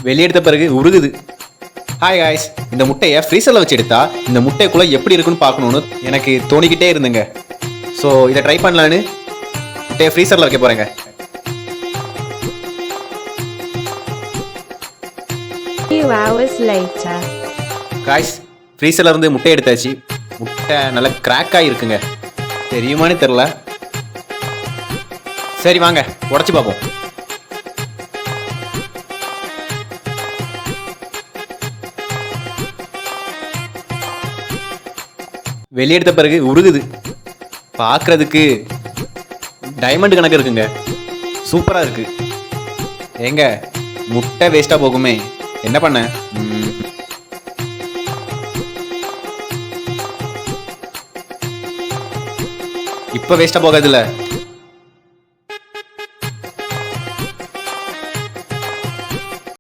வெளியெடுத்த பிறகு உருகுது. Hi guys, இந்த முட்டையை ஃப்ரீசரில் வச்சு எடுத்தா இந்த முட்டைக்குள்ளே எப்படி இருக்குன்னு பார்க்கணுன்னு எனக்கு தோணிக்கிட்டே இருந்துங்க. ஸோ இதை ட்ரை பண்ணலான்னு முட்டையை ஃப்ரீசரில் வைக்க போகிறேங்க. Few hours later. காய்ஸ், ஃப்ரீசரில் இருந்து முட்டை எடுத்தாச்சு. முட்டை நல்லா கிராக்காக இருக்குங்க. தெரியுமான்னு தெரில. சரி வாங்க உடச்சி பார்ப்போம். வெளியெடுத்த பிறகு உருகுது. பார்க்குறதுக்கு டைமண்ட் கணக்கு இருக்குங்க. சூப்பராக இருக்கு. ஏங்க முட்டை வேஸ்ட்டாக போகுமே, என்ன பண்ண? இப்போ வேஸ்ட்டாக போகாதுல்ல.